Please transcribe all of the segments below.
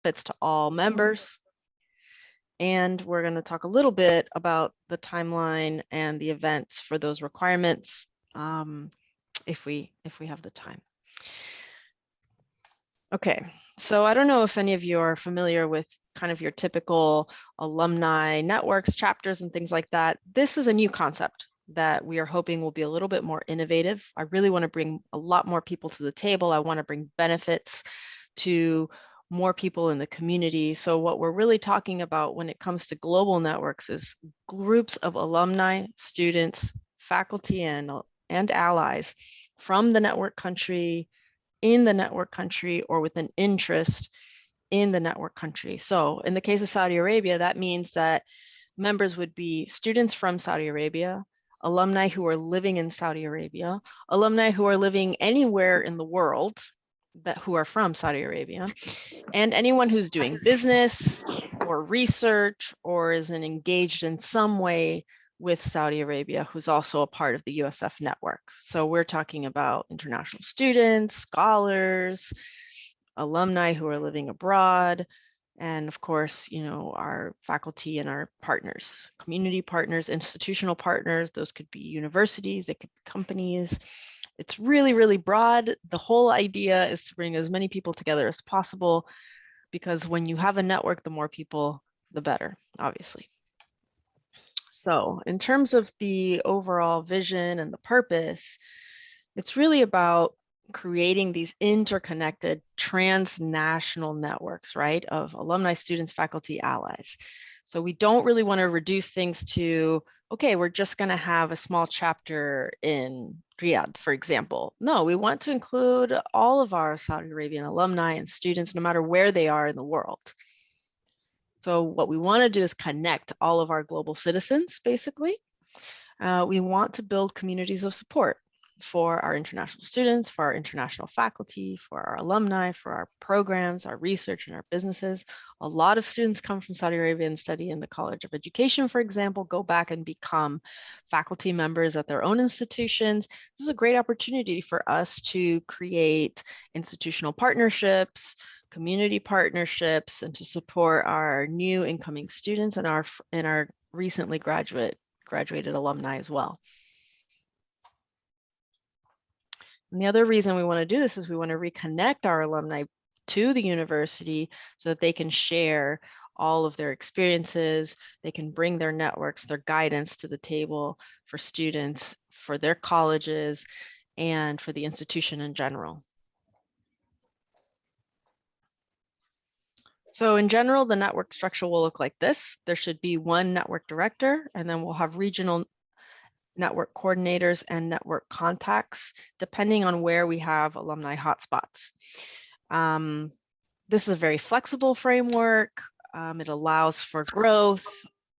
benefits to all members. And we're going to talk a little bit about the timeline and the events for those requirements if we have the time. Okay, so I don't know if any of you are familiar with kind of your typical alumni networks, chapters, and things like that. This is a new concept that we are hoping will be a little bit more innovative. I really want to bring a lot more people to the table. I want to bring benefits to more people in the community. So what we're really talking about when it comes to global networks is groups of alumni, students, faculty, and allies from the network country, in the network country, or with an interest in the network country. So in the case of Saudi Arabia, that means that members would be students from Saudi Arabia, alumni who are living in Saudi Arabia, alumni who are living anywhere in the world who are from Saudi Arabia, and anyone who's doing business or research or is engaged in some way with Saudi Arabia, who's also a part of the USF network. So we're talking about international students, scholars, alumni who are living abroad, and of course, you know, our faculty and our partners, community partners, institutional partners. Those could be universities, they could be companies. It's really, really broad. The whole idea is to bring as many people together as possible, because when you have a network, the more people, the better, obviously. So in terms of the overall vision and the purpose, it's really about creating these interconnected transnational networks, right, of alumni, students, faculty, allies. So we don't really want to reduce things to, okay, we're just going to have a small chapter in Riyadh, for example. No, we want to include all of our Saudi Arabian alumni and students, no matter where they are in the world. So what we want to do is connect all of our global citizens, basically. We want to build communities of support for our international students, for our international faculty, for our alumni, for our programs, our research, and our businesses. A lot of students come from Saudi Arabia and study in the College of Education, for example, go back and become faculty members at their own institutions. This is a great opportunity for us to create institutional partnerships, community partnerships, and to support our new incoming students and our recently graduated alumni as well. And the other reason we want to do this is we want to reconnect our alumni to the university so that they can share all of their experiences. They can bring their networks, their guidance to the table for students, for their colleges, and for the institution in general. So in general, the network structure will look like this. There should be one network director, and then we'll have regional network coordinators and network contacts, depending on where we have alumni hotspots. This is a very flexible framework. It allows for growth,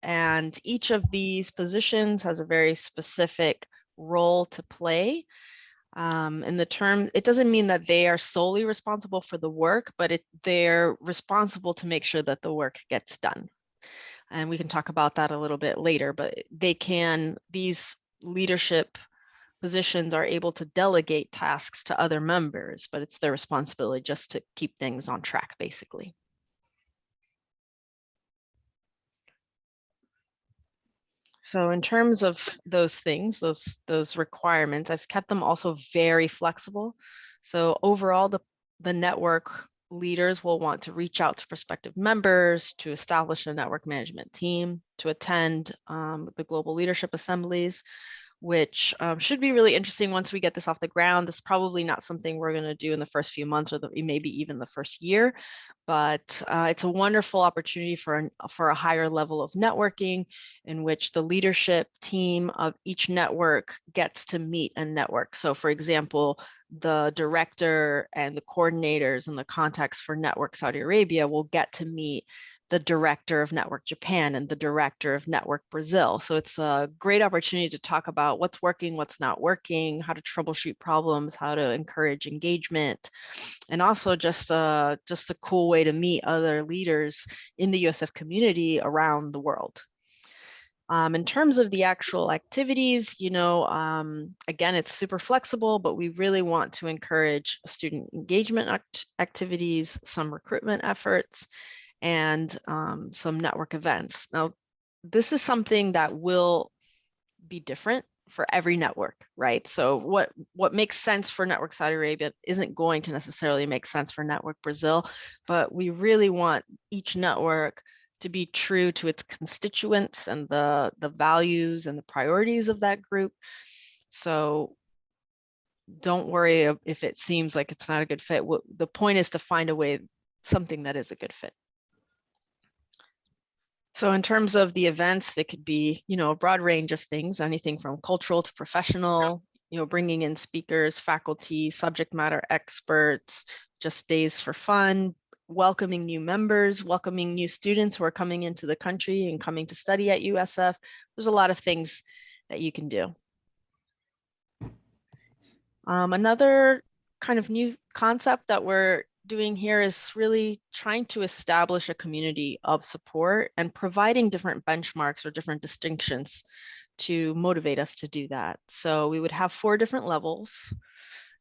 and each of these positions has a very specific role to play. In the term, it doesn't mean that they are solely responsible for the work, but they're responsible to make sure that the work gets done. And we can talk about that a little bit later, but these leadership positions are able to delegate tasks to other members, but it's their responsibility just to keep things on track, basically. So in terms of those things, those requirements, I've kept them also very flexible. So overall, the network leaders will want to reach out to prospective members, to establish a network management team, to attend the global leadership assemblies, which should be really interesting once we get this off the ground. This is probably not something we're going to do in the first few months or maybe even the first year, but it's a wonderful opportunity for a higher level of networking in which the leadership team of each network gets to meet and network. So for example, the director and the coordinators and the contacts for Network Saudi Arabia will get to meet the director of Network Japan and the director of Network Brazil. So it's a great opportunity to talk about what's working, what's not working, how to troubleshoot problems, how to encourage engagement, and also just a cool way to meet other leaders in the USF community around the world. In terms of the actual activities, again, it's super flexible, but we really want to encourage student engagement activities, some recruitment efforts, and some network events. Now, this is something that will be different for every network, right? So what makes sense for Network Saudi Arabia isn't going to necessarily make sense for Network Brazil, but we really want each network to be true to its constituents and the values and the priorities of that group. So don't worry if it seems like it's not a good fit. The point is to find a way, something that is a good fit. So in terms of the events, they could be, a broad range of things, anything from cultural to professional, bringing in speakers, faculty, subject matter experts, just days for fun, welcoming new members, welcoming new students who are coming into the country and coming to study at USF. There's a lot of things that you can do. Another kind of new concept that we're doing here is really trying to establish a community of support and providing different benchmarks or different distinctions to motivate us to do that. So we would have 4 different levels.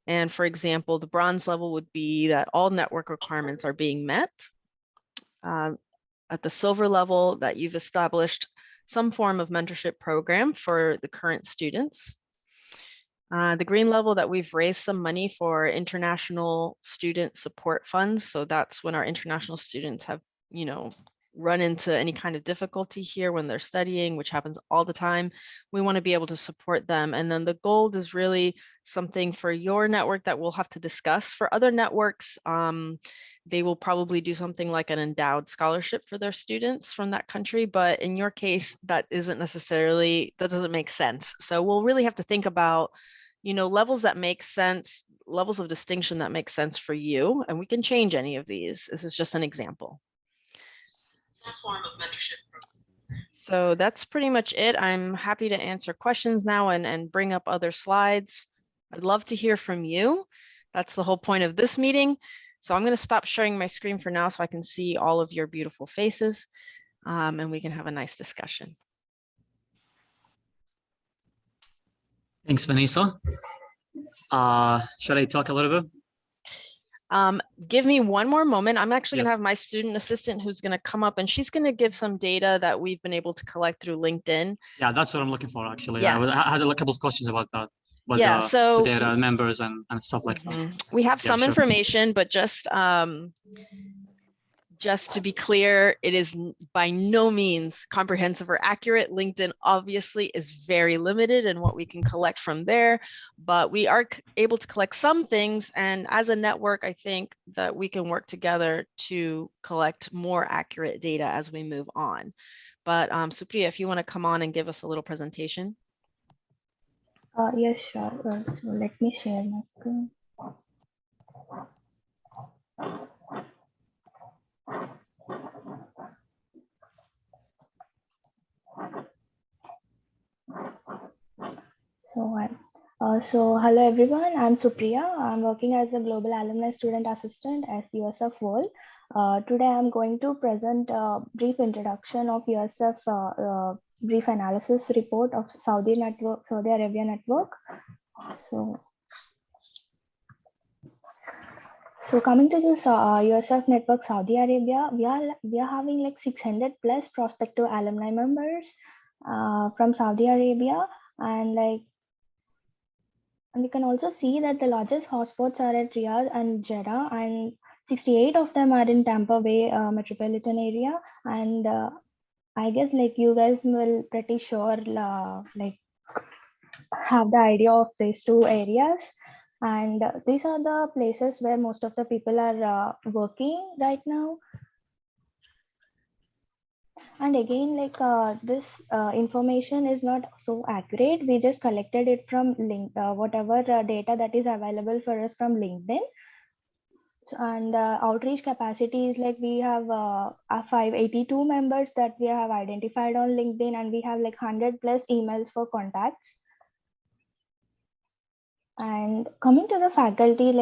And for example, the bronze level would be that all network requirements are being met. At the silver level, that you've established some form of mentorship program for the current students. The green level, that we've raised some money for international student support funds. So that's when our international students have, run into any kind of difficulty here when they're studying, which happens all the time. We want to be able to support them. And then the gold is really something for your network that we'll have to discuss. For other networks, they will probably do something like an endowed scholarship for their students from that country. But in your case, that doesn't make sense. So we'll really have to think about levels that make sense, levels of distinction that make sense for you, and we can change any of these. This is just an example. Some form of mentorship program. So that's pretty much it. I'm happy to answer questions now and bring up other slides. I'd love to hear from you. That's the whole point of this meeting. So I'm going to stop sharing my screen for now so I can see all of your beautiful faces, and we can have a nice discussion. Thanks, Vanessa. Should I talk a little bit? Give me one more moment. I'm actually going to have my student assistant who's going to come up, and she's going to give some data that we've been able to collect through LinkedIn. Yeah, that's what I'm looking for, actually. Yeah. I had a couple of questions about that. But so the data members and stuff like that. We have some information, but just to be clear, it is by no means comprehensive or accurate. LinkedIn obviously is very limited in what we can collect from there, but we are able to collect some things. And as a network, I think that we can work together to collect more accurate data as we move on. But Supriya, if you want to come on and give us a little presentation. Yes, sure. So let me share my screen. So hello everyone, I'm Supriya. I'm working as a Global Alumni Student Assistant at USF World. Today I'm going to present a brief introduction of USF brief analysis report of Saudi Arabia network. So coming to this USF network Saudi Arabia, we are having like 600 plus prospective alumni members from Saudi Arabia, and we can also see that the largest hotspots are at Riyadh and Jeddah, and 68 of them are in Tampa Bay metropolitan area. And I guess you guys will pretty sure have the idea of these 2 areas. And these are the places where most of the people are working right now. And again, this information is not so accurate. We just collected it from whatever data that is available for us from LinkedIn. And outreach capacity is we have 582 members that we have identified on LinkedIn, and we have 100 plus emails for contacts. And coming to the faculty,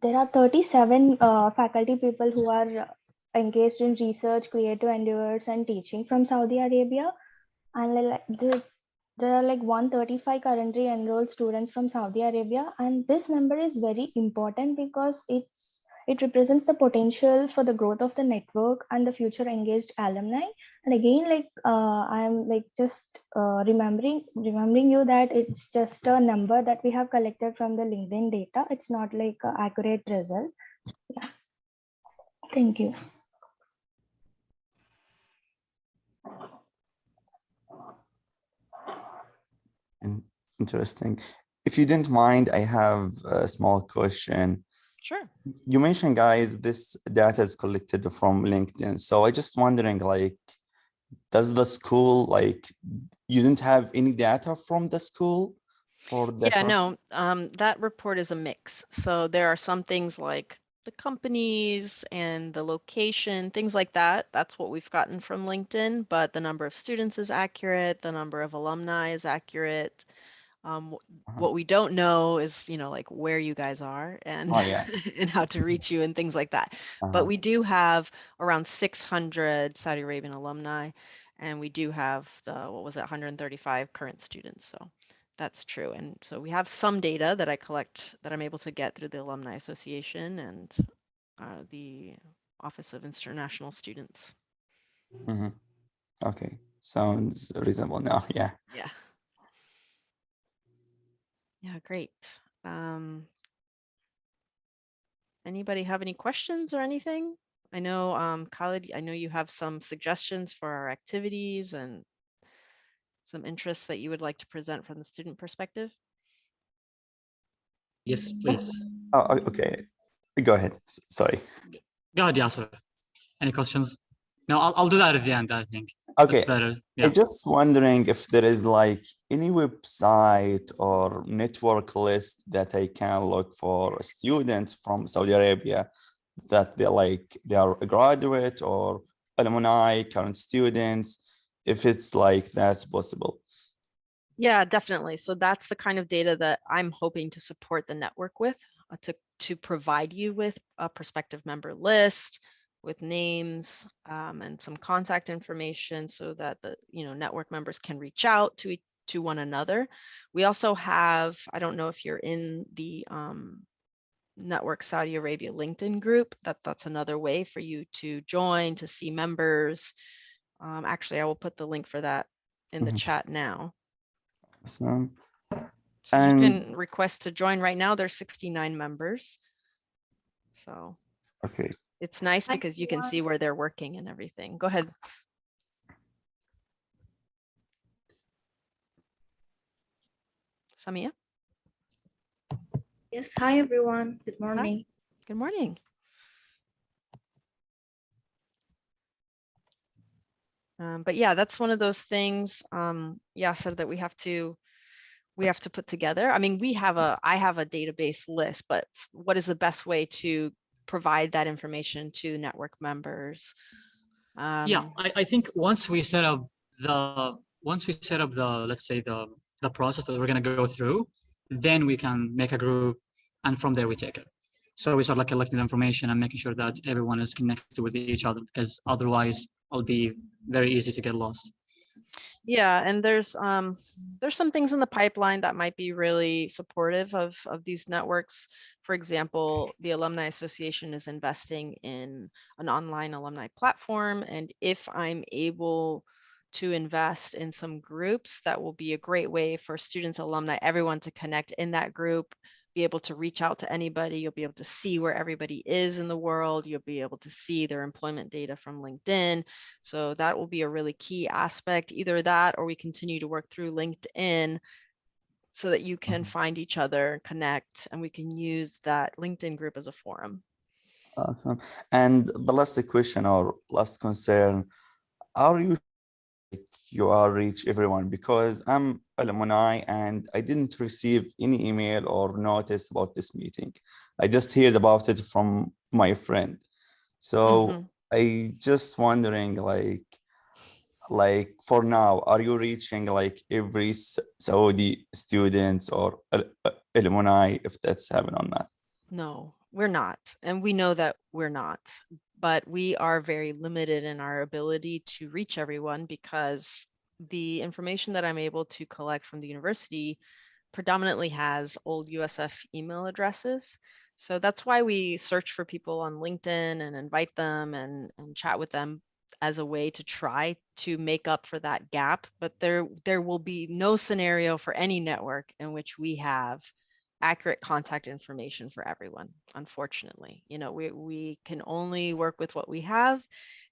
there are 37 faculty people who are engaged in research, creative endeavors, and teaching from Saudi Arabia. And there are like 135 currently enrolled students from Saudi Arabia, and this number is very important because it represents the potential for the growth of the network and the future engaged alumni. And again, like I'm like just remembering you that it's just a number that we have collected from the LinkedIn data. It's not like an accurate result. Yeah. Thank you. Interesting. If you didn't mind, I have a small question. Sure. You mentioned, guys, this data is collected from LinkedIn. So I just wondering, like, does the school, like, you didn't have any data from the school for the Yeah, no, that report is a mix. So there are some things like the companies and the location, things like that. That's what we've gotten from LinkedIn, but the number of students is accurate, the number of alumni is accurate. What we don't know is, like where you guys are and Oh, yeah. and how to reach you and things like that. But we do have around 600 Saudi Arabian alumni, and we do have 135 current students. So that's true. And so we have some data that I collect that I'm able to get through the Alumni Association and the Office of International Students. Okay, sounds reasonable now. Yeah. Yeah. Yeah, great. Anybody have any questions or anything? I know, Khalid, I know you have some suggestions for our activities and some interests that you would like to present from the student perspective. Yes, please. Oh, okay. Go ahead. Sorry. Go ahead, Yasser. Any questions? No, I'll do that at the end, I think. Okay. That's better. I Yeah. just wondering if there is like any website or network list that I can look for students from Saudi Arabia that they are a graduate or alumni, current students, if it's like that's possible. Yeah, definitely. So that's the kind of data that I'm hoping to support the network with, to provide you with a prospective member list with names and some contact information so that the network members can reach out to one another. We also have, I don't know if you're in the Network Saudi Arabia LinkedIn group, that's another way for you to join, to see members. Actually, I will put the link for that in the chat now. Awesome. So you can request to join right now. There's 69 members. So okay. it's nice because you can see where they're working and everything. Go ahead. Samia? Yes, hi everyone. Good morning. Hi. Good morning. But yeah, that's one of those things, Yasser, that we have to put together. I mean, I have a database list, but what is the best way to provide that information to network members? Yeah, I think once we set up the let's say the process that we're gonna go through, then we can make a group, and from there we take it. So we start like collecting the information and making sure that everyone is connected with each other, because otherwise it'll be very easy to get lost. Yeah, and there's some things in the pipeline that might be really supportive of these networks. For example, the Alumni Association is investing in an online alumni platform, and if I'm able to invest in some groups, that will be a great way for students, alumni, everyone to connect in that group, be able to reach out to anybody. You'll be able to see where everybody is in the world. You'll be able to see their employment data from LinkedIn. So that will be a really key aspect, either that or we continue to work through LinkedIn so that you can find each other, connect, and we can use that LinkedIn group as a forum. Awesome. And the last question or last concern, are you are reach everyone? Because I'm alumni and I didn't receive any email or notice about this meeting. I just heard about it from my friend. So I just wondering, like for now, are you reaching like every Saudi students or alumni, if that's happening or not? No, we're not. And we know that we're not. but we are very limited in our ability to reach everyone because the information that I'm able to collect from the university predominantly has old USF email addresses. So that's why we search for people on LinkedIn and invite them and chat with them as a way to try to make up for that gap. But there will be no scenario for any network in which we have accurate contact information for everyone, unfortunately. You know, we can only work with what we have,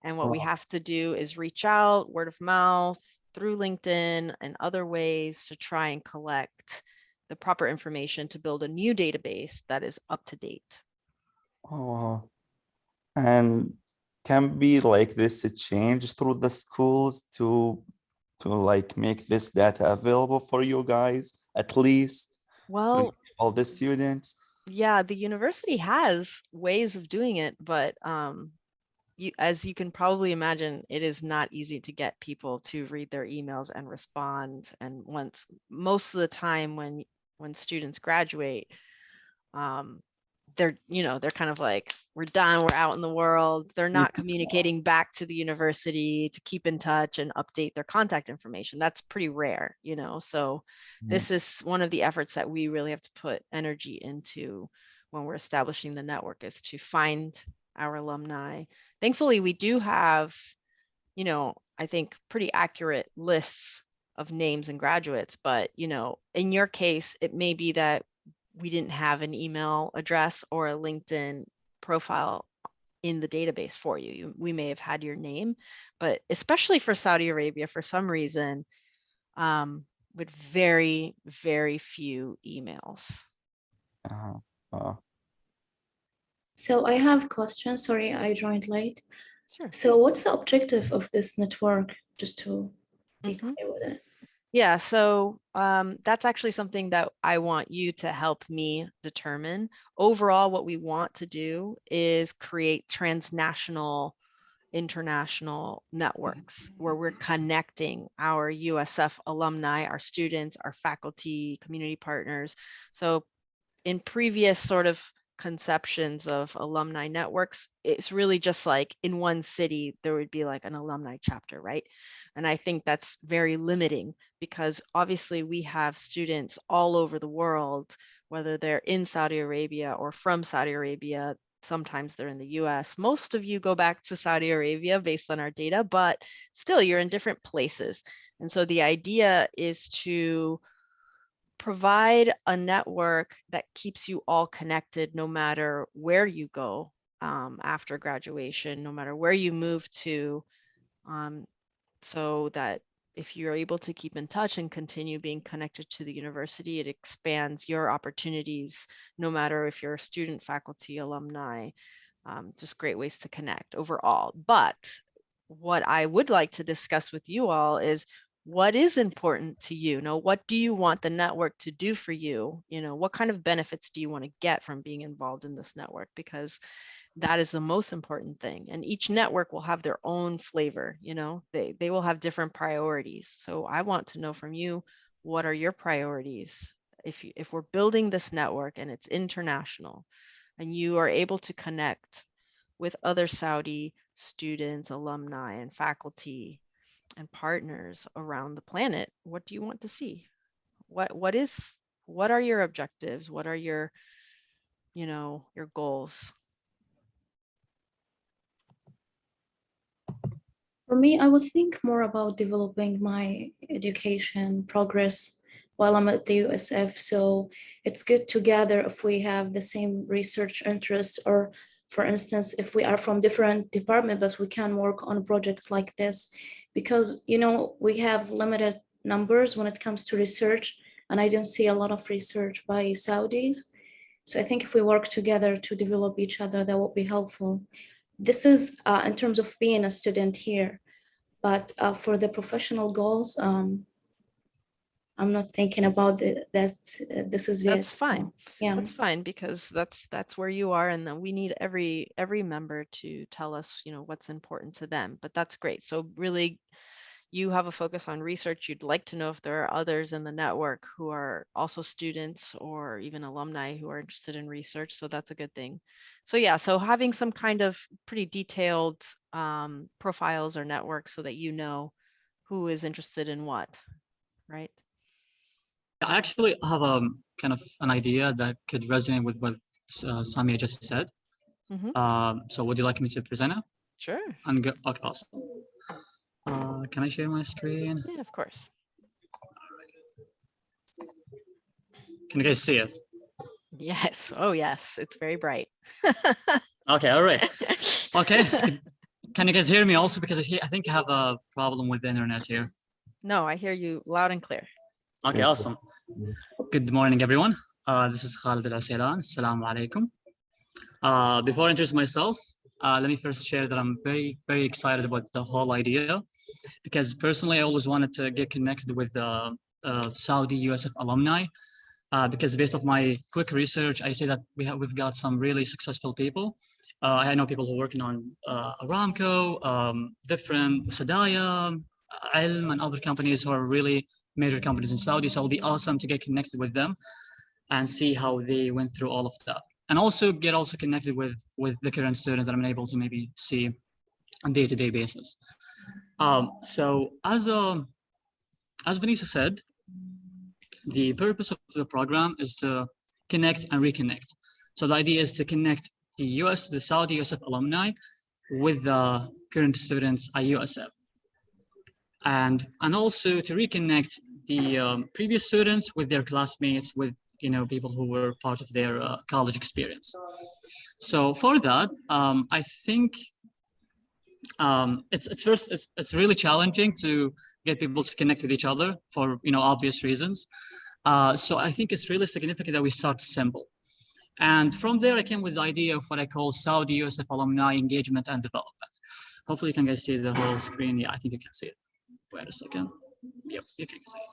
and what we Wow. have to do is reach out, word of mouth, through LinkedIn and other ways to try and collect the proper information to build a new database that is up to date. Oh, wow. And can be like this a change through the schools to like make this data available for you guys, at least to Well, all the students? yeah, the university has ways of doing it, but as you can probably imagine, it is not easy to get people to read their emails and respond. And most of the time when students graduate, they're kind of like, we're done, we're out in the world. They're Yeah. not communicating back to the university to keep in touch and update their contact information. That's pretty rare, so this is one of the efforts that we really have to put energy into when we're establishing the network, is to find our alumni. Thankfully, we do have, I think pretty accurate lists of names and graduates, but in your case, it may be that we didn't have an email address or a LinkedIn profile in the database for you. We may have had your name, but especially for Saudi Arabia, for some reason, with very, very few emails. Uh, So I have a question. Sorry, I joined late. Sure. So what's the objective of this network, just to be Mhm. clear with it? Yeah, so that's actually something that I want you to help me determine. Overall, what we want to do is create transnational, international networks where we're connecting our USF alumni, our students, our faculty, community partners. So in previous sort of conceptions of alumni networks, it's really just like in one city, there would be like an alumni chapter, right? And I think that's very limiting, because obviously we have students all over the world, whether they're in Saudi Arabia or from Saudi Arabia. Sometimes they're in the US. Most of you go back to Saudi Arabia based on our data, but still you're in different places. And so the idea is to provide a network that keeps you all connected no matter where you go after graduation, no matter where you move to, so that if you're able to keep in touch and continue being connected to the university, it expands your opportunities, no matter if you're a student, faculty, alumni, just great ways to connect overall. But what I would like to discuss with you all is, what is important to you? What do you want the network to do for you? What kind of benefits do you want to get from being involved in this network? Because that is the most important thing. And each network will have their own flavor, they will have different priorities. So I want to know from you, what are your priorities? If we're building this network and it's international, and you are able to connect with other Saudi students, alumni, and faculty and partners around the planet, what do you want to see? What are your objectives? What are your goals? For me, I would think more about developing my education progress while I'm at the USF. So it's good to gather if we have the same research interest, or for instance, if we are from different departments, but we can work on projects like this, because, we have limited numbers when it comes to research, and I don't see a lot of research by Saudis. So I think if we work together to develop each other, that will be helpful. This is in terms of being a student here, but for the professional goals, I'm not thinking about that. This is That's it. fine. Yeah. That's fine, because that's where you are, and then we need every member to tell us, what's important to them. But that's great. So really, you have a focus on research, you'd like to know if there are others in the network who are also students or even alumni who are interested in research. So that's a good thing. So yeah, so having some kind of pretty detailed profiles or networks so that you know who is interested in what, right? I actually have kind of an idea that could resonate with what Samia just said. So would you like me to present it? Sure. And go, okay, awesome. Can I share my screen? Yeah, of course. Can you guys see it? Yes. Oh, yes. It's very bright. Okay, all right. Okay. Can you guys hear me also? Because I think I have a problem with the internet here. No, I hear you loud and clear. Okay, awesome. Good morning, everyone. This is Khalid Al-Asailan. Assalamu alaikum. Before I introduce myself, let me first share that I'm very, very excited about the whole idea, because personally, I always wanted to get connected with the Saudi USF alumni, because based off my quick research, I say that we've got some really successful people. I know people who are working on Aramco, different Sadaya, Ilm, and other companies who are really major companies in Saudi. So it'll be awesome to get connected with them and see how they went through all of that. And also get connected with the current student that I'm able to maybe see on day-to-day basis. So as Vanessa said, the purpose of the program is to connect and reconnect. So the idea is to connect the Saudi USF alumni with the current students at USF. And also to reconnect the previous students with their classmates, with people who were part of their college experience. So for that, I think it's really challenging to get people to connect with each other for obvious reasons. So I think it's really significant that we start simple. And from there, I came with the idea of what I call Saudi USF alumni engagement and development. Hopefully you can guys see the whole screen. Yeah, I think you can see it. Wait a second. Yep, you can see it.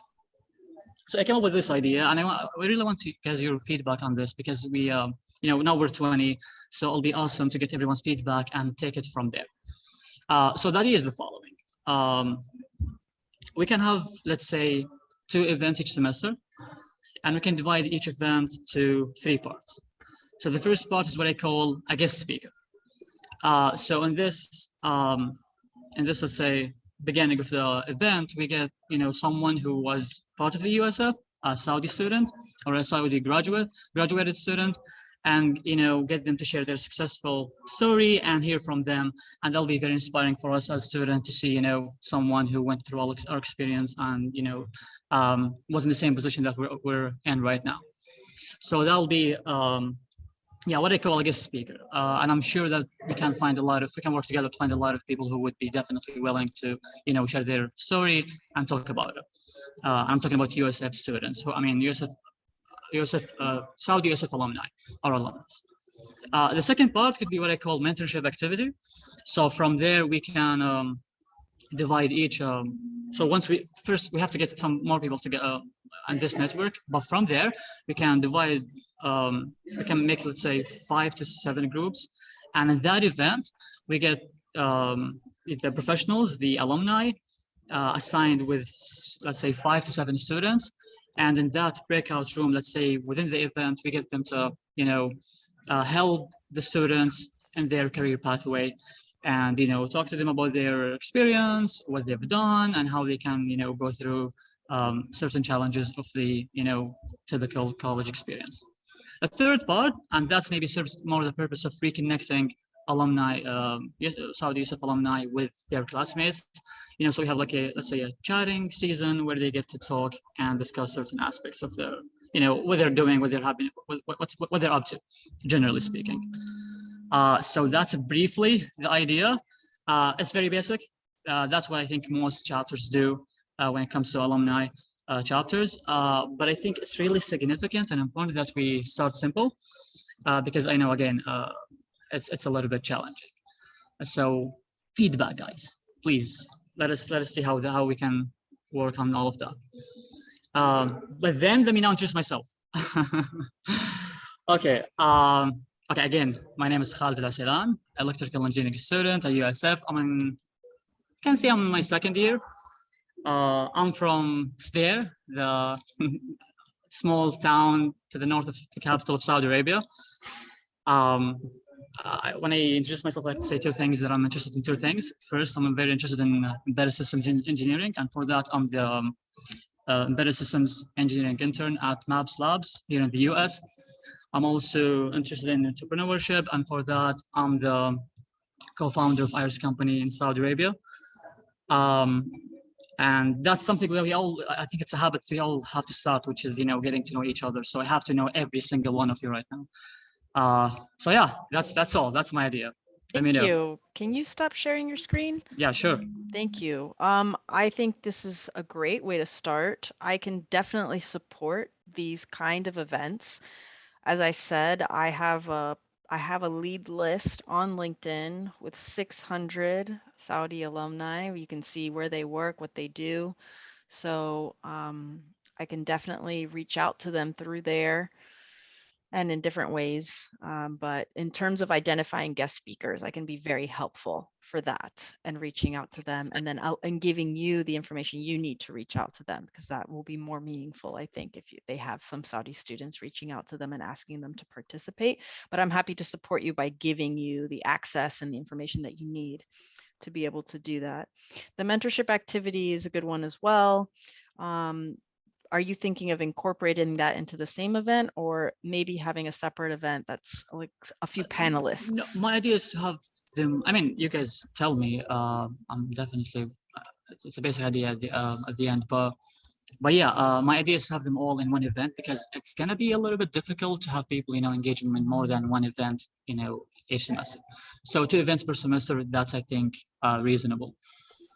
So I came up with this idea, and we really want to get your feedback on this, because we, now we're 20, so it'll be awesome to get everyone's feedback and take it from there. So the idea is the following. We can have, let's say, 2 events each semester, and we can divide each event to 3 parts. So the first part is what I call a guest speaker. So in this, let's say, beginning of the event, we get someone who was part of the USF, a Saudi student or a Saudi graduated student, and get them to share their successful story and hear from them, and that'll be very inspiring for us as students to see someone who went through all our experience and was in the same position that we're in right now. So that'll be what I call a guest speaker, and I'm sure that we can work together to find a lot of people who would be definitely willing to share their story and talk about it. I'm talking about USF students, USF Saudi USF alumni or alumnus. The second part could be what I call mentorship activity. So from there we can divide each. So once we have to get some more people to get on this network, but from there we can divide. We can make, let's say, 5 to 7 groups, and in that event we get the professionals, the alumni, assigned with, let's say, 5 to 7 students, and in that breakout room, let's say within the event, we get them to help the students in their career pathway, and talk to them about their experience, what they've done, and how they can go through certain challenges of the typical college experience. A third part, and that's maybe serves more the purpose of reconnecting alumni, Saudi USF alumni with their classmates. So we have let's say a chatting season where they get to talk and discuss certain aspects of their, what they're doing, what they're having, what they're up to, generally speaking. So that's briefly the idea. It's very basic. That's what I think most chapters do when it comes to alumni chapters. But I think it's really significant and important that we start simple, because I know, again, it's a little bit challenging. So feedback, guys, please let us see how we can work on all of that. But then let me now introduce myself. Okay. Okay, again, my name is Khalid Al-Asailan, electrical engineering student at USF. You can see I'm in my 2nd year. I'm from Sder, the small town to the north of the capital of Saudi Arabia. When I introduce myself, I like to say two things, that I'm interested in two things. First, I'm very interested in embedded systems engineering, and for that, I'm the embedded systems engineering intern at Maps Labs here in the US. I'm also interested in entrepreneurship, and for that, I'm the co-founder of Iris company in Saudi Arabia. And that's something that I think it's a habit we all have to start, which is, getting to know each other. So I have to know every single one of you right now. So yeah, that's all. That's my idea. Let me Thank know. you. Can you stop sharing your screen? Yeah, sure. Thank you. I think this is a great way to start. I can definitely support these kind of events. As I said, I have a lead list on LinkedIn with 600 Saudi alumni. You can see where they work, what they do. So I can definitely reach out to them through there and in different ways. But in terms of identifying guest speakers, I can be very helpful for that and reaching out to them, and then and giving you the information you need to reach out to them, because that will be more meaningful, I think, if they have some Saudi students reaching out to them and asking them to participate. But I'm happy to support you by giving you the access and the information that you need to be able to do that. The mentorship activity is a good one as well. Are you thinking of incorporating that into the same event, or maybe having a separate event that's like a few panelists? No, my idea is to have them. I mean, you guys tell me. I'm definitely. It's a basic idea at the end, but yeah, my idea is to have them all in one event, because it's gonna be a little bit difficult to have people, engaging in more than one event, each semester. So 2 events per semester, that's, I think, reasonable.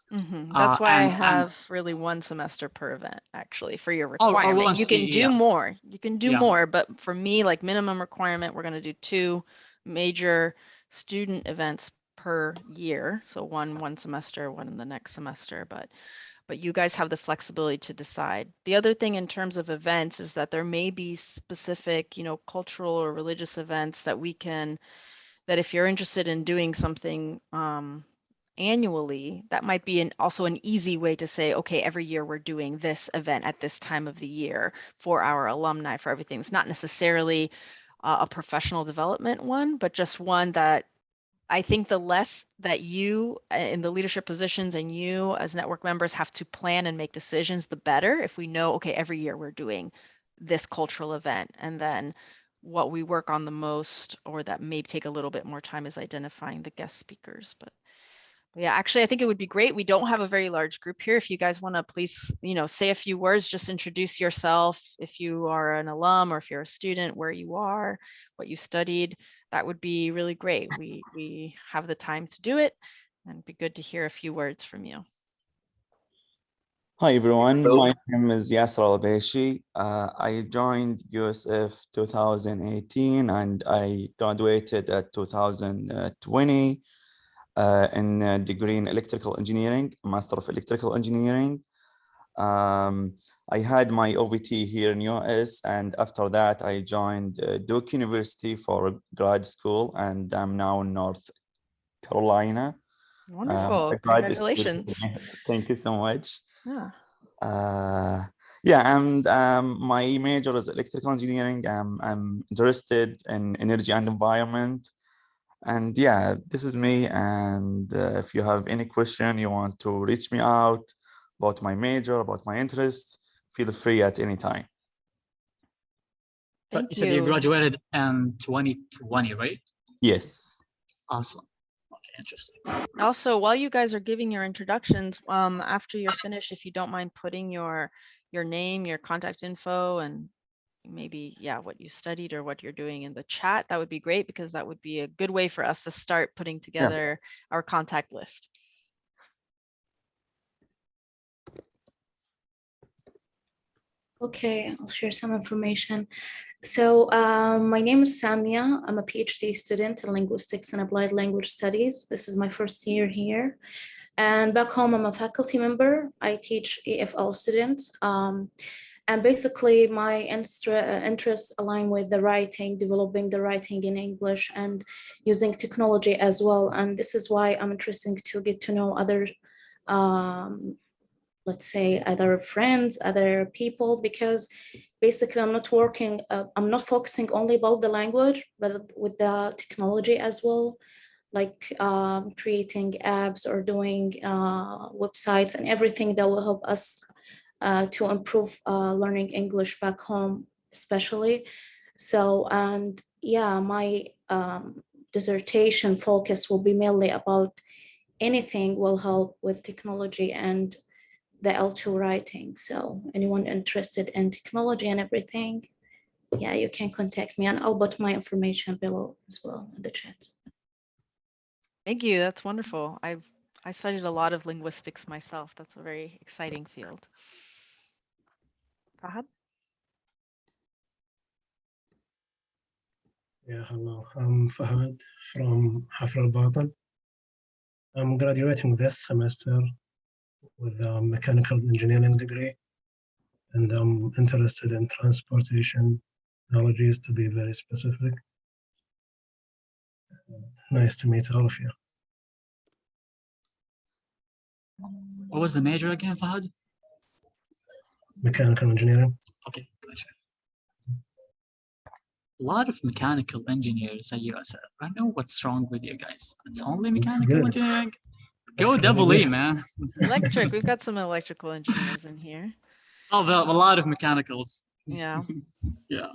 That's why I And have really 1 semester per event, actually, for your or requirement. You can do yeah. more. You can do Yeah. more, but for me, like minimum requirement, we're going to do 2 major student events per year. So one semester, one in the next semester, but you guys have the flexibility to decide. The other thing in terms of events is that there may be specific, cultural or religious events that that if you're interested in doing something annually, that might be also an easy way to say, okay, every year we're doing this event at this time of the year for our alumni, for everything. It's not necessarily a professional development one, but just one that I think the less that you in the leadership positions and you as network members have to plan and make decisions, the better. If we know, okay, every year we're doing this cultural event, and then what we work on the most, or that may take a little bit more time, is identifying the guest speakers. But yeah, actually, I think it would be great. We don't have a very large group here. If you guys want to please, say a few words, just introduce yourself. If you are an alum or if you're a student, where you are, what you studied, that would be really great. We have the time to do it, and it'd be good to hear a few words from you. Hi everyone, my name is Yasser Al-Beshi. I joined USF 2018 and I graduated at 2020 in a degree in electrical engineering, Master of Electrical Engineering. I had my OPT here in US, and after that I joined Duke University for grad school, and I'm now in North Carolina. Wonderful, a grad student. congratulations. Thank you so much. Yeah. Yeah, and my major is electrical engineering. I'm interested in energy and environment. And yeah, this is me. And if you have any question, you want to reach me out about my major, about my interest, feel free at any time. So you said you graduated in 2020, right? Yes. Awesome. Okay, interesting. Also, while you guys are giving your introductions, after you're finished, if you don't mind putting your name, your contact info, and maybe, yeah, what you studied or what you're doing in the chat, that would be great, because that would be a good way for us to start putting together our contact list. Okay, I'll share some information. So my name is Samia. I'm a PhD student in linguistics and applied language studies. This is my first year here. And back home, I'm a faculty member. I teach EFL students. And basically my interests align with the writing, developing the writing in English and using technology as well. And this is why I'm interested to get to know other let's say, other friends, other people, because basically I'm not working, I'm not focusing only about the language, but with the technology as well, like creating apps or doing websites and everything that will help us to improve learning English back home, especially. So, and yeah, my dissertation focus will be mainly about anything will help with technology and the L2 writing. So anyone interested in technology and everything, yeah, you can contact me, and I'll put my information below as well in the chat. Thank you. That's wonderful. I studied a lot of linguistics myself. That's a very exciting field. Fahad? Yeah, hello. I'm Fahad from Hafr al-Batin. I'm graduating this semester with a mechanical engineering degree, and I'm interested in transportation technologies, to be very specific. Nice to meet all of you. What was the major again, Fahad? Mechanical engineering. Okay, gotcha. A lot of mechanical engineers at USF. I know what's wrong with you guys. It's only mechanical good. engineering. That's Go really double E, good. man. Electric. We've got some electrical engineers in here. Oh, well, a lot of mechanicals. Yeah. Yeah.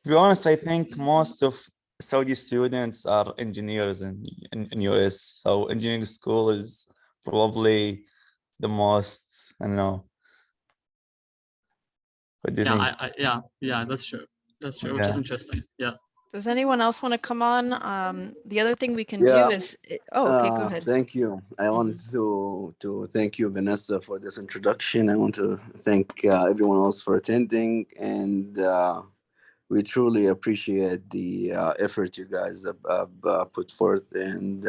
To be honest, I think most of Saudi students are engineers in US. So engineering school is probably the most, I don't know. What do you think? Yeah, that's true. That's true, which is Yeah. interesting. Yeah. Does anyone else want to come on? The other thing we can Yeah. do is, oh, okay, go ahead. Thank you. I wanted to thank you, Vanessa, for this introduction. I want to thank everyone else for attending, and we truly appreciate the effort you guys have put forth. And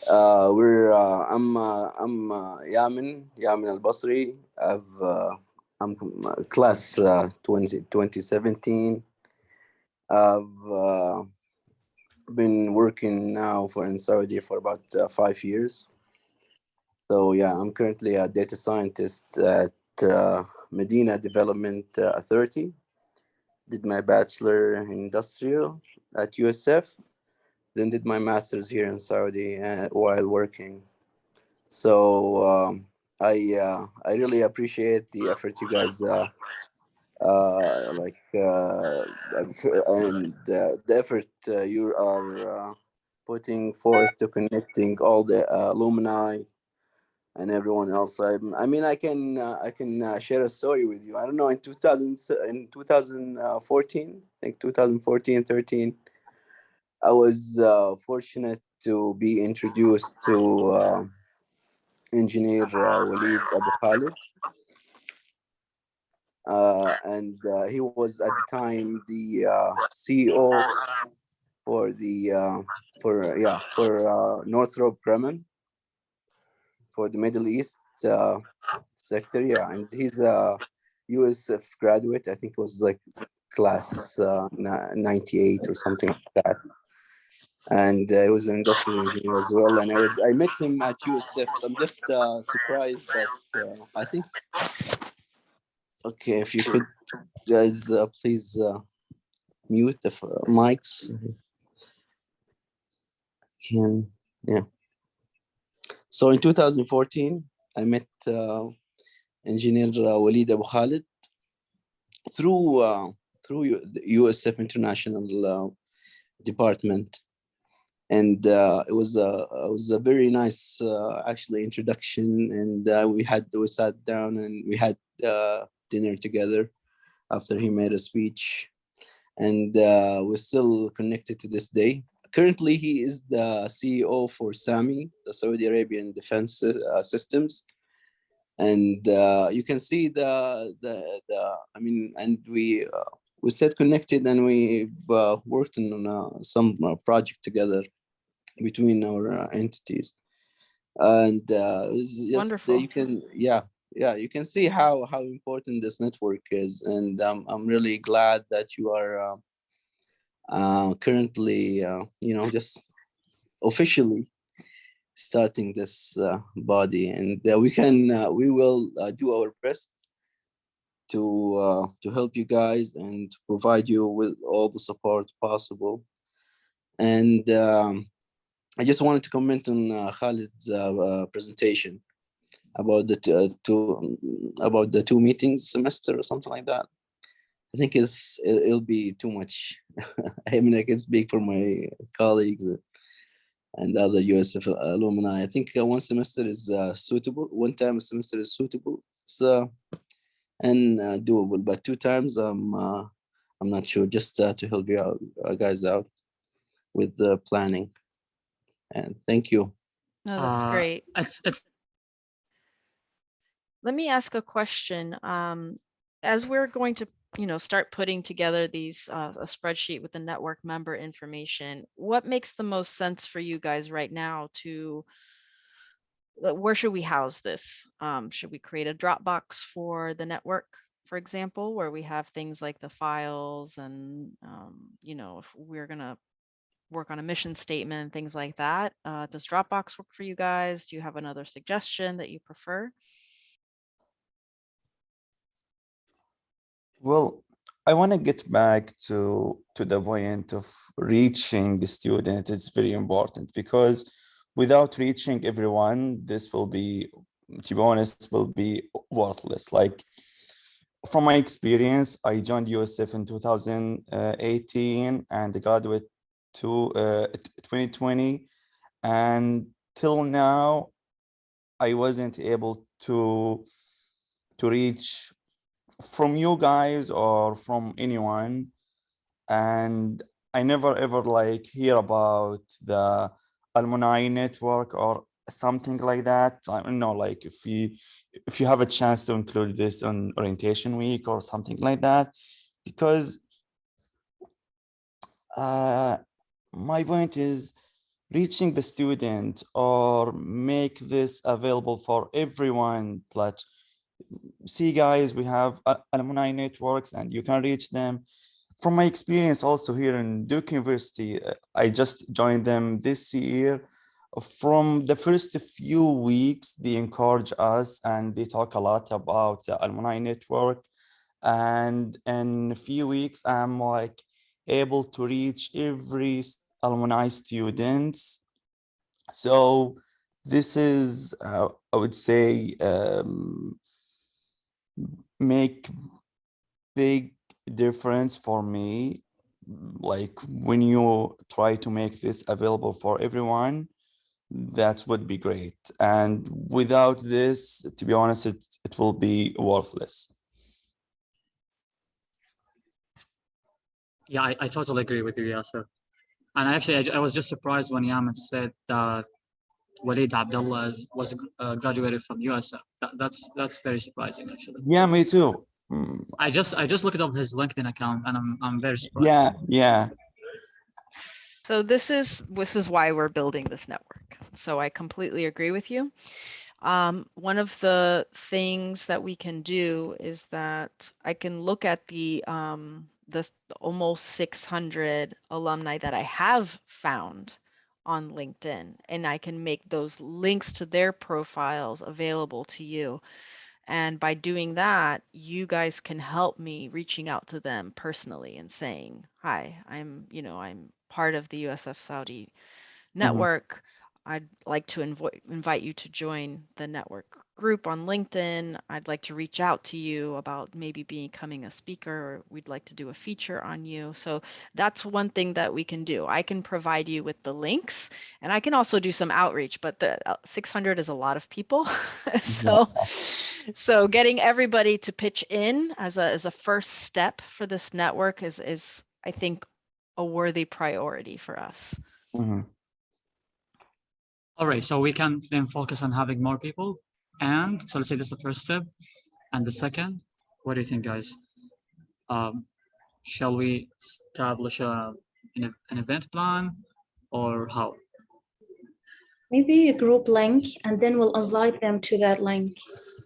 I'm Yamin Al Basri. I'm class 2017. I've been working now in Saudi for about 5 years. So yeah, I'm currently a data scientist at Medina Development Authority. Did my bachelor in industrial at USF, then did my master's here in Saudi while working. So I really appreciate the effort you guys and the effort you are putting forth to connecting all the alumni and everyone else. I mean, I can share a story with you. I don't know, in 2014, I think 2014, 13, I was fortunate to be introduced to engineer Walid Abu Khalid. And he was at the time the CEO for the for Northrop Grumman for the Middle East sector. Yeah, and he's a USF graduate. I think it was like class 98 or something like that. And he was an industrial engineer as well. And I met him at USF. So I'm just surprised that I think. Okay, if you could, guys, please mute the mics. Yeah. So in 2014, I met engineer Walid Abu Khalid through the USF International Department, and it was a very nice actually introduction. And we sat down and we had dinner together after he made a speech, and we're still connected to this day. Currently, he is the CEO for SAMI, the Saudi Arabian Defense Systems, and you can see the I mean, and we stayed connected, and we worked on some project together between our entities, and it's just Wonderful. you can you can see how important this network is, and I'm really glad that you are currently just officially starting this body, and we will do our best to help you guys and to provide you with all the support possible. And I just wanted to comment on Khalid's presentation about the two meetings semester or something like that. I think it'll be too much. I mean, I can speak for my colleagues and other USF alumni. I think one semester is suitable. One time a semester is suitable. And doable, but 2 times I'm not sure. Just to help you out, guys out with the planning. And thank you. No, that's great. It's Let me ask a question. As we're going to, start putting together these a spreadsheet with the network member information, what makes the most sense for you guys right now to where should we house this? Should we create a Dropbox for the network, for example, where we have things like the files and, if we're going to work on a mission statement, things like that? Does Dropbox work for you guys? Do you have another suggestion that you prefer? Well, I want to get back to the point of reaching the student. It's very important because without reaching everyone, this will be, to be honest, will be worthless. Like from my experience, I joined USF in 2018 and graduated to 2020, and till now, I wasn't able to reach from you guys or from anyone, and I never ever like hear about the alumni network or something like that. I don't know, like if you have a chance to include this on orientation week or something like that, because my point is reaching the student or make this available for everyone. Like, see guys, we have alumni networks and you can reach them. From my experience also here in Duke University, I just joined them this year. From the first few weeks, they encourage us and they talk a lot about the alumni network. And in a few weeks, I'm like able to reach every alumni students. So this is, I would say, make big difference for me. Like when you try to make this available for everyone, that would be great. And without this, to be honest, it will be worthless. Yeah, I totally agree with you, Yasser. And actually, I was just surprised when Yaman said that Walid Abdullah was graduated from USF. That's very surprising, actually. Yeah, me too. I just looked up his LinkedIn account, and I'm very surprised. Yeah. So this is why we're building this network. So I completely agree with you. One of the things that we can do is that I can look at the almost 600 alumni that I have found on LinkedIn, and I can make those links to their profiles available to you. And by doing that, you guys can help me reaching out to them personally and saying, hi, I'm part of the USF Saudi network. I'd like to invite you to join the network group on LinkedIn. I'd like to reach out to you about maybe becoming a speaker, or we'd like to do a feature on you. So that's one thing that we can do. I can provide you with the links, and I can also do some outreach, but the 600 is a lot of people. So getting everybody to pitch in as a first step for this network is I think a worthy priority for us. All right, so we can then focus on having more people. And so let's say this is the first step. And the second, what do you think, guys? Shall we establish an event plan, or how? Maybe a group link, and then we'll invite them to that link.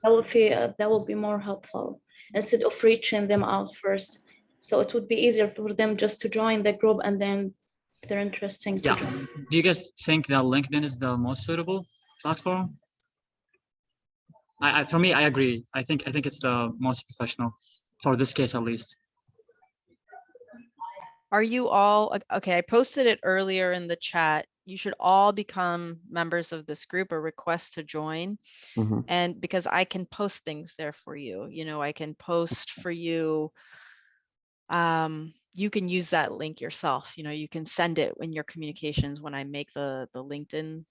That will be more helpful instead of reaching them out first. So it would be easier for them just to join the group and then if they're interesting to Yeah. join. Do you guys think that LinkedIn is the most suitable platform? For me, I agree. I think it's the most professional for this case, at least. Are you all, okay, I posted it earlier in the chat. You should all become members of this group or request to join. Mhm. And because I can post things there for you, I can post for you. You can use that link yourself. You can send it in your communications when I make the LinkedIn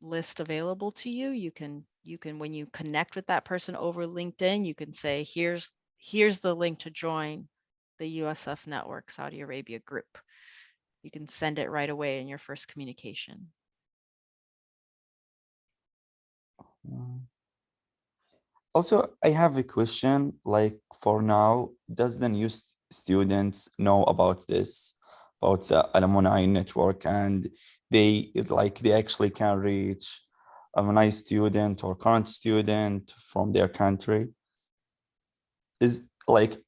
list available to you. You can when you connect with that person over LinkedIn, you can say, here's the link to join the USF Network Saudi Arabia group. You can send it right away in your first communication. Also, I have a question, like for now, does the new students know about this, about the alumni network, and they actually can reach alumni student or current student from their country? Is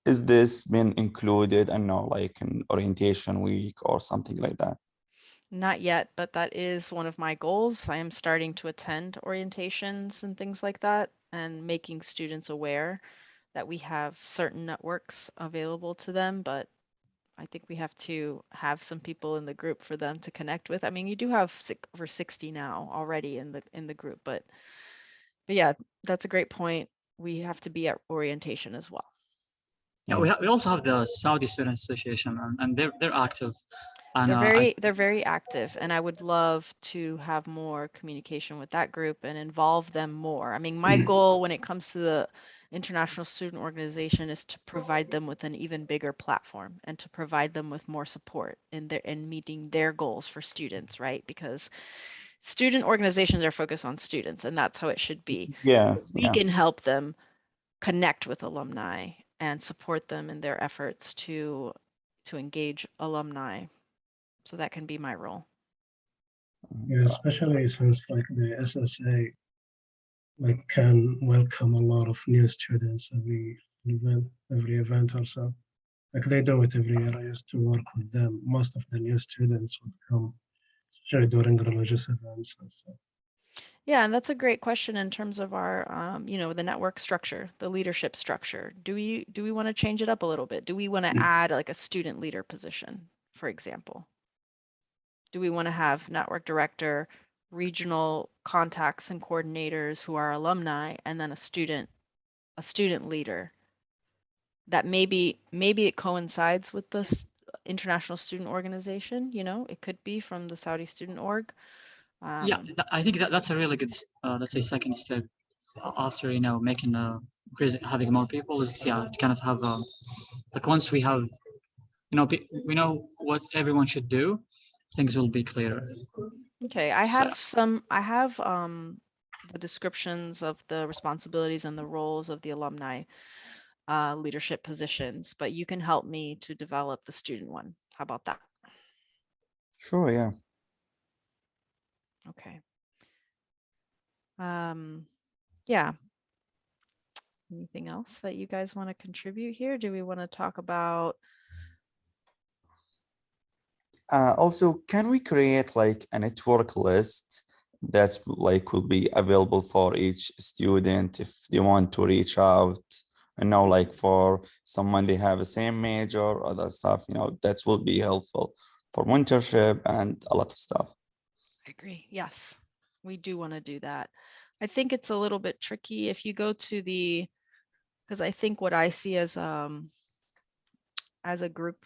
this been included, I know, like an orientation week or something like that? Not yet, but that is one of my goals. I am starting to attend orientations and things like that and making students aware that we have certain networks available to them, but I think we have to have some people in the group for them to connect with. I mean, you do have over 60 now already in the group, but yeah, that's a great point. We have to be at orientation as well. Yeah, we also have the Saudi Student Association, and they're active. And They're very active, and I would love to have more communication with that group and involve them more. I mean, my goal when it comes to the International Student Organization is to provide them with an even bigger platform and to provide them with more support in meeting their goals for students, right? Because student organizations are focused on students, and that's how it should be. Yes, We yeah. can help them connect with alumni and support them in their efforts to engage alumni. So that can be my role. Yeah, especially since like the SSA can welcome a lot of new students every event or so. Like they do it every year. I used to work with them. Most of the new students would come, especially during religious events and stuff. Yeah, and that's a great question in terms of our, the network structure, the leadership structure. Do we want to change it up a little bit? Do we want to add like a student leader position, for example? Do we want to have network director, regional contacts and coordinators who are alumni, and then a student leader? That maybe it coincides with the International Student Organization. It could be from the Saudi Student Org. yeah, I think that's a really good, let's say, second step after making having more people is to kind of have like once we have we know what everyone should do, things will be clearer. Okay, I have the descriptions of the responsibilities and the roles of the alumni leadership positions, but you can help me to develop the student one. How about that? Sure, yeah. Okay. Yeah. Anything else that you guys want to contribute here? Do we want to talk about? Also, can we create like a network list that's like will be available for each student if they want to reach out? And now, like for someone they have the same major, other stuff, that will be helpful for mentorship and a lot of stuff. I agree. Yes, we do want to do that. I think it's a little bit tricky if you go to because I think what I see as a group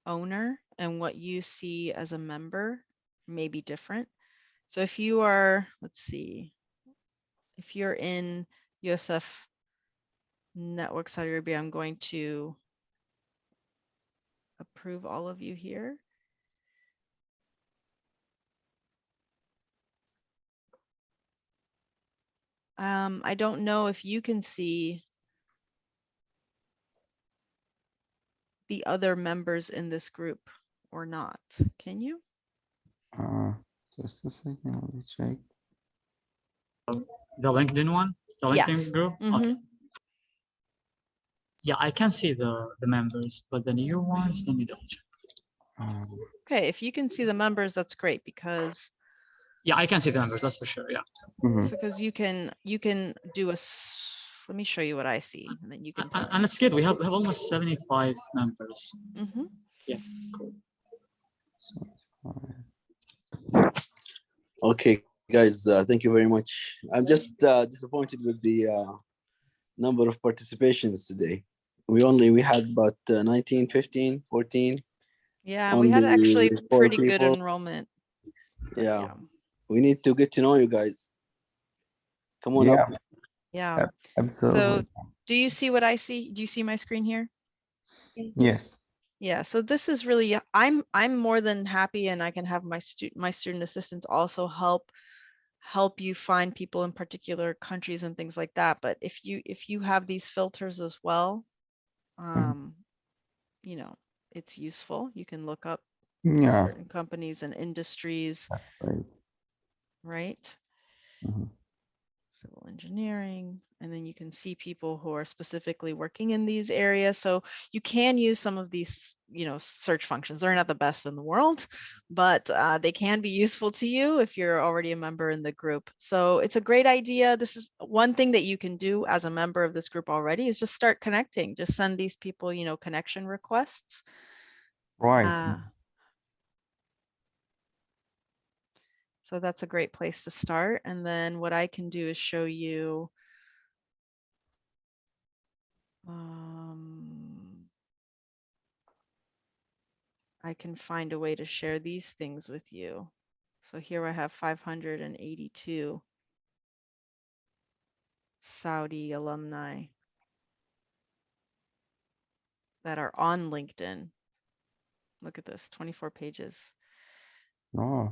owner and what you see as a member may be different. So if you are, let's see, if you're in USF Network Saudi Arabia, I'm going to approve all of you here. I don't know if you can see the other members in this group or not. Can you? Just a second, let me check. The LinkedIn one, the LinkedIn Yes. group. Okay. Yeah, I can see the members, but the new ones, let me double check. Okay, if you can see the members, that's great because Yeah, I can see the numbers, that's for sure. Yeah. Mhm. because you can do let me show you what I see and then you can tell And me. it's good. We have almost 75 members. Mhm. Yeah, cool. Okay, guys, thank you very much. I'm just disappointed with the number of participations today. We had about 19, 15, 14. Yeah, we had actually Only 4 pretty good people. enrollment. But Yeah, we need to get to know you guys. Come on Yeah, up. Yeah. absolutely. So do you see what I see? Do you see my screen here? Yes. Yeah, so this is really I'm more than happy and I can have my student assistants also help you find people in particular countries and things like that. But if you have these filters as well, you know, it's useful. You can look up Yeah. certain companies and industries, Right. right? Mhm. Civil engineering, and then you can see people who are specifically working in these areas. So you can use some of these, you know, search functions. They're not the best in the world, but they can be useful to you if you're already a member in the group. So it's a great idea. This is one thing that you can do as a member of this group already is just start connecting. Just send these people, you know, connection requests. Right. So that's a great place to start. And then what I can do is show you I can find a way to share these things with you. So here I have 582 Saudi alumni that are on LinkedIn. Look at this, 24 pages. Oh.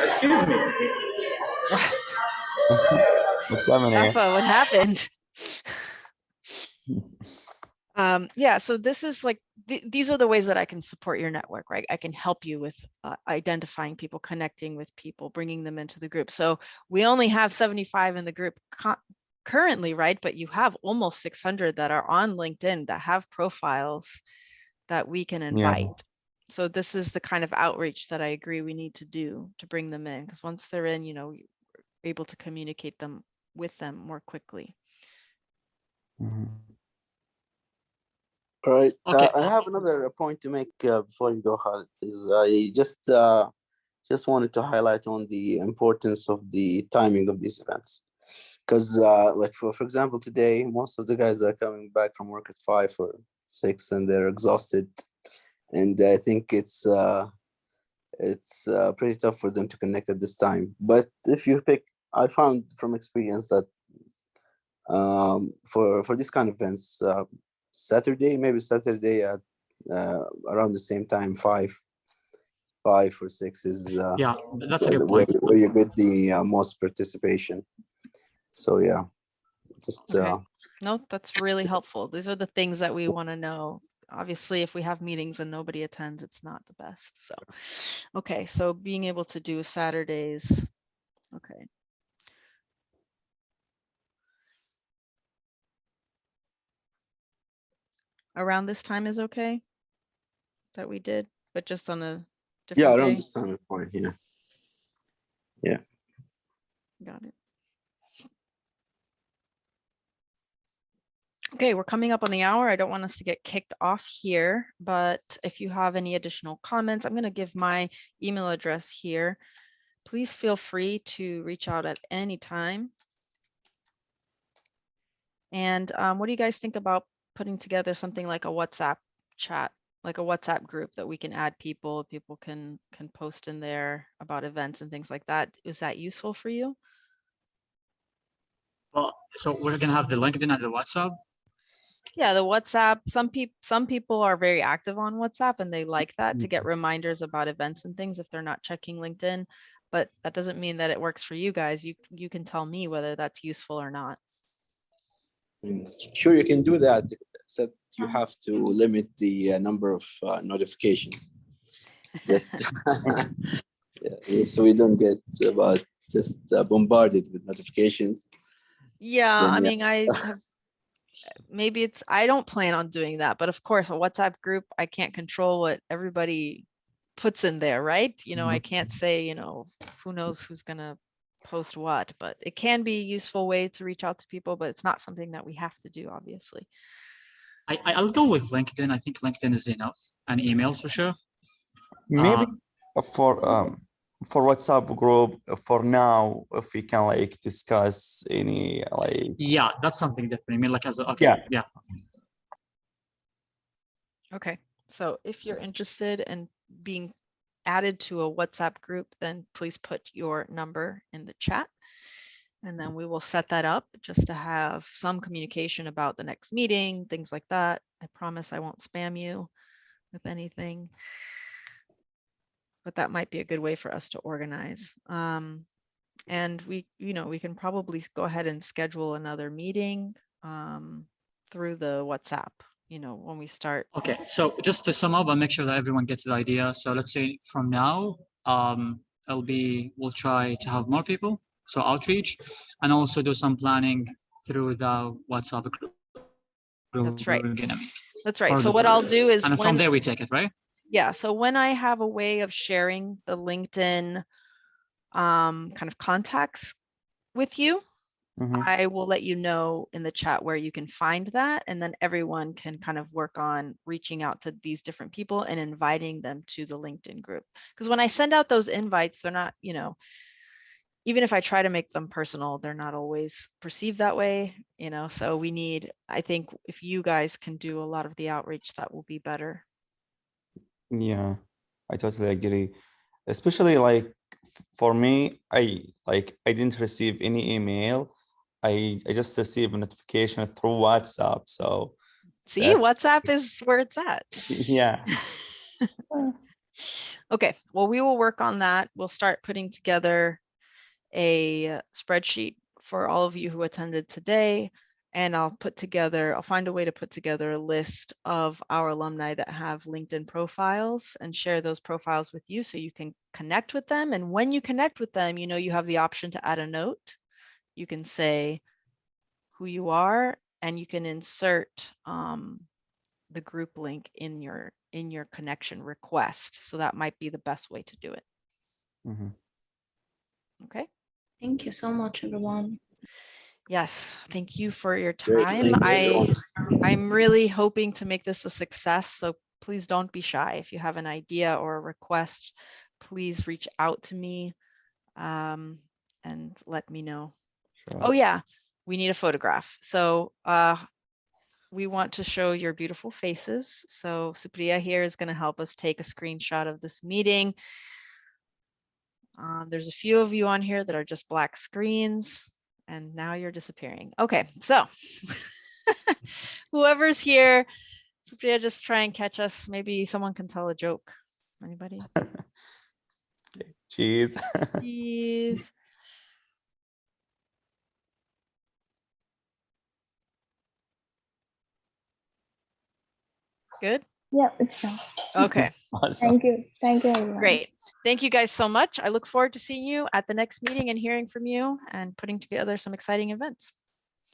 Excuse me. What's happening? Rafa, what happened? Yeah, so this is like, these are the ways that I can support your network, right? I can help you with identifying people, connecting with people, bringing them into the group. So we only have 75 in the group currently, right? But you have almost 600 that are on LinkedIn that have profiles that we can invite. Yeah. So this is the kind of outreach that I agree we need to do to bring them in, because once they're in, you know, we're able to communicate them with them more quickly. Mhm. All right. Okay. I have another point to make before you go, Khalid. Is I just wanted to highlight on the importance of the timing of these events, because like for example today, most of the guys are coming back from work at 5 or 6, and they're exhausted, and I think it's pretty tough for them to connect at this time. But if you pick, I found from experience that for this kind of events, maybe Saturday at around the same time, 5 or 6 is Yeah, that's a good point. where you get the most participation. So yeah, just Okay. No, that's really helpful. These are the things that we want to know. Obviously, if we have meetings and nobody attends, it's not the best. So, okay, so being able to do Saturdays. Okay. Around this time is okay that we did, but just on a yeah, different around day. this time is fine. Yeah. Got it. Okay, we're coming up on the hour. I don't want us to get kicked off here, but if you have any additional comments, I'm going to give my email address here. Please feel free to reach out at any time. And what do you guys think about putting together something like a WhatsApp chat, like a WhatsApp group that we can add people, people can post in there about events and things like that? Is that useful for you? Well, so we're gonna have the LinkedIn and the WhatsApp. Yeah, the WhatsApp, some people are very active on WhatsApp and they like that to get reminders about events and things if they're not checking LinkedIn, but that doesn't mean that it works for you guys. You can tell me whether that's useful or not. Sure, you can do that, except you have to limit the number of notifications. Just yeah, so we don't get just bombarded with notifications. Yeah, Then, I yeah. mean, I have maybe it's, I don't plan on doing that, but of course, a WhatsApp group, I can't control what everybody puts in there, right? You know, I can't say, you know, who knows who's gonna post what, but it can be a useful way to reach out to people, but it's not something that we have to do, obviously. I'll go with LinkedIn. I think LinkedIn is enough, and emails for sure. Maybe for WhatsApp group for now, if we can like discuss any like. Yeah, that's something different. I mean, like as a, okay, yeah. Okay, so if you're interested in being added to a WhatsApp group, then please put your number in the chat. And then we will set that up just to have some communication about the next meeting, things like that. I promise I won't spam you with anything, but that might be a good way for us to organize. And we, you know, we can probably go ahead and schedule another meeting through the WhatsApp, you know, when we start. Okay, so just to sum up and make sure that everyone gets the idea. So let's say from now, we'll try to have more people, so outreach, and also do some planning through the WhatsApp group. That's right. We're gonna make That's right. So what I'll do is, and from there we take it, right? Yeah. So when I have a way of sharing the LinkedIn kind of contacts with you, I will let you know in the chat where you can find that. And then everyone can kind of work on reaching out to these different people and inviting them to the LinkedIn group. Because when I send out those invites, they're not, you know, even if I try to make them personal, they're not always perceived that way, you know. So we need, I think if you guys can do a lot of the outreach, that will be better. Yeah, I totally agree. Especially like for me, I didn't receive any email. I just received a notification through WhatsApp. So see, WhatsApp is where it's at. Yeah. Okay, well, we will work on that. We'll start putting together a spreadsheet for all of you who attended today. And I'll find a way to put together a list of our alumni that have LinkedIn profiles and share those profiles with you so you can connect with them. And when you connect with them, you know, you have the option to add a note. You can say who you are, and you can insert the group link in your connection request. So that might be the best way to do it. Okay. Thank you so much, everyone. Yes, thank you for your Great, time. thank you. I'm really hoping to make this a success. So please don't be shy. If you have an idea or a request, please reach out to me and let me know. Sure. Oh yeah, we need a photograph. So we want to show your beautiful faces. So Supriya here is going to help us take a screenshot of this meeting. There's a few of you on here that are just black screens. And now you're disappearing. Okay, so whoever's here, Supriya, just try and catch us. Maybe someone can tell a joke. Anybody? Cheese. Cheese. Good? Yeah, it's done. Okay. Awesome. Thank you. Thank you, everyone. Great. Thank you guys so much. I look forward to seeing you at the next meeting and hearing from you and putting together some exciting events.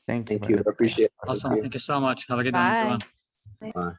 Thank you. Thank you. Vanessa. Appreciate it. Awesome. Thank you so much. Have a good one, Bye. everyone. Bye.